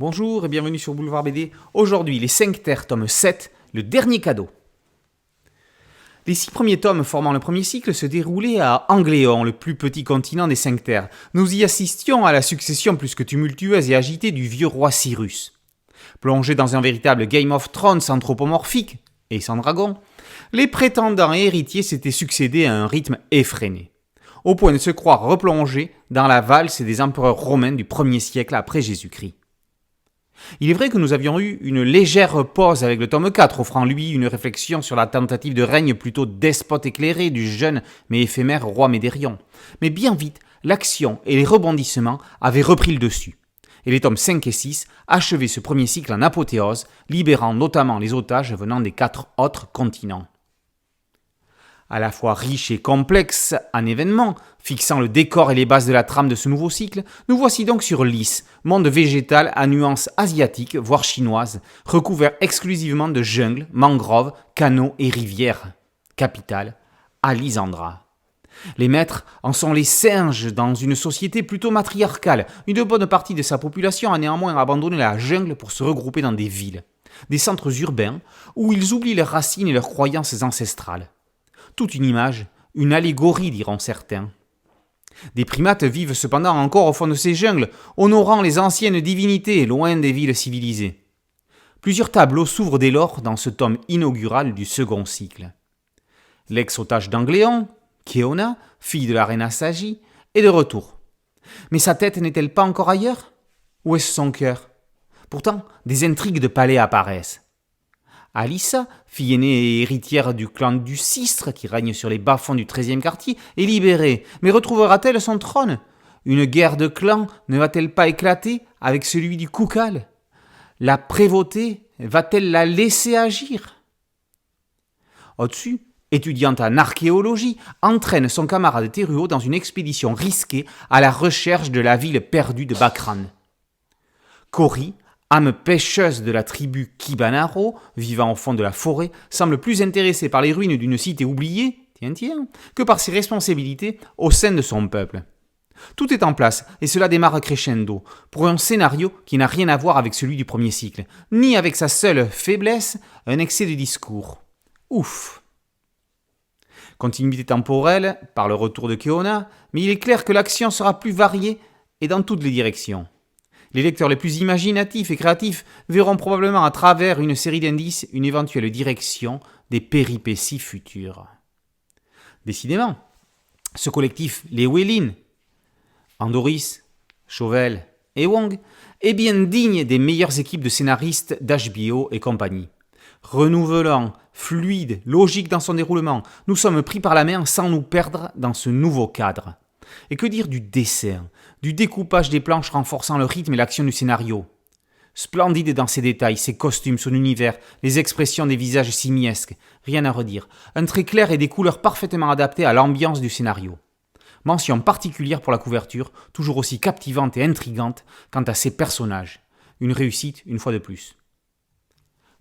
Bonjour et bienvenue sur Boulevard BD. Aujourd'hui, les 5 Terres, tome 7, le dernier cadeau. Les 6 premiers tomes formant le premier cycle se déroulaient à Angléon, le plus petit continent des 5 Terres. Nous y assistions à la succession plus que tumultueuse et agitée du vieux roi Cyrus. Plongés dans un véritable Game of Thrones anthropomorphique et sans dragon, les prétendants et héritiers s'étaient succédés à un rythme effréné, au point de se croire replongés dans la valse des empereurs romains du 1er siècle après Jésus-Christ. Il est vrai que nous avions eu une légère pause avec le tome 4, offrant lui une réflexion sur la tentative de règne plutôt despote éclairé du jeune mais éphémère roi Médérion. Mais bien vite, l'action et les rebondissements avaient repris le dessus. Et les tomes 5 et 6 achevaient ce premier cycle en apothéose, libérant notamment les otages venant des 4 autres continents. À la fois riche et complexe en événements, fixant le décor et les bases de la trame de ce nouveau cycle, nous voici donc sur Lys, monde végétal à nuances asiatiques, voire chinoises, recouvert exclusivement de jungles, mangroves, canaux et rivières. Capitale, Alysandra. Les maîtres en sont les singes dans une société plutôt matriarcale. Une bonne partie de sa population a néanmoins abandonné la jungle pour se regrouper dans des villes, des centres urbains où ils oublient leurs racines et leurs croyances ancestrales. Toute une image, une allégorie diront certains. Des primates vivent cependant encore au fond de ces jungles, honorant les anciennes divinités loin des villes civilisées. Plusieurs tableaux s'ouvrent dès lors dans ce tome inaugural du second cycle. L'ex-otage d'Angléon, Keona, fille de la reine Asagi, est de retour. Mais sa tête n'est-elle pas encore ailleurs ? Où est-ce son cœur ? Pourtant, des intrigues de palais apparaissent. Alyssa, fille aînée et héritière du clan du Sistre qui règne sur les bas-fonds du 13e quartier, est libérée, mais retrouvera-t-elle son trône ? Une guerre de clans ne va-t-elle pas éclater avec celui du Koukal ? La prévôté va-t-elle la laisser agir ? Au-dessus, étudiante en archéologie, entraîne son camarade Teruo dans une expédition risquée à la recherche de la ville perdue de Bakran. Kori, âme pêcheuse de la tribu Kibanaro, vivant au fond de la forêt, semble plus intéressée par les ruines d'une cité oubliée, que par ses responsabilités au sein de son peuple. Tout est en place, et cela démarre crescendo, pour un scénario qui n'a rien à voir avec celui du premier cycle, ni avec sa seule faiblesse, un excès de discours. Ouf. Continuité temporelle, par le retour de Keona, mais il est clair que l'action sera plus variée et dans toutes les directions. Les lecteurs les plus imaginatifs et créatifs verront probablement à travers une série d'indices une éventuelle direction des péripéties futures. Décidément, ce collectif, les Wélin, Andoris, Chauvel et Wong, est bien digne des meilleures équipes de scénaristes d'HBO et compagnie. Renouvelant, fluide, logique dans son déroulement, nous sommes pris par la main sans nous perdre dans ce nouveau cadre. Et que dire du dessin, du découpage des planches renforçant le rythme et l'action du scénario ? Splendide dans ses détails, ses costumes, son univers, les expressions des visages simiesques, rien à redire. Un trait clair et des couleurs parfaitement adaptées à l'ambiance du scénario. Mention particulière pour la couverture, toujours aussi captivante et intrigante quant à ses personnages. Une réussite une fois de plus.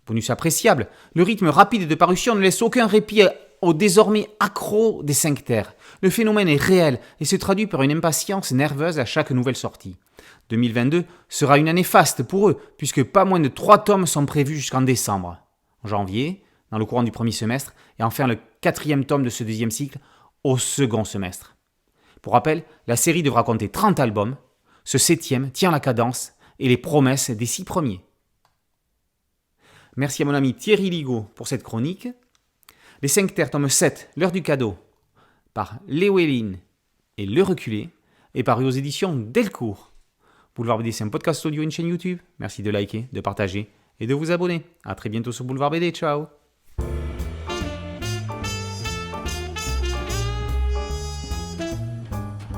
Bonus appréciable, le rythme rapide de parution ne laisse aucun répit aux désormais accros des 5 Terres. Le phénomène est réel et se traduit par une impatience nerveuse à chaque nouvelle sortie. 2022 sera une année faste pour eux, puisque pas moins de 3 tomes sont prévus jusqu'en décembre. En janvier, dans le courant du premier semestre, et enfin le 4e tome de ce deuxième cycle au second semestre. Pour rappel, la série devra compter 30 albums. Ce 7e tient la cadence et les promesses des 6 premiers. Merci à mon ami Thierry Ligaud pour cette chronique. Les 5 Terres, tome 7, l'heure du cadeau, par Lewelyn et Le Reculé, est paru aux éditions Delcourt. Boulevard BD, c'est un podcast audio et une chaîne YouTube. Merci de liker, de partager et de vous abonner. A très bientôt sur Boulevard BD. Ciao.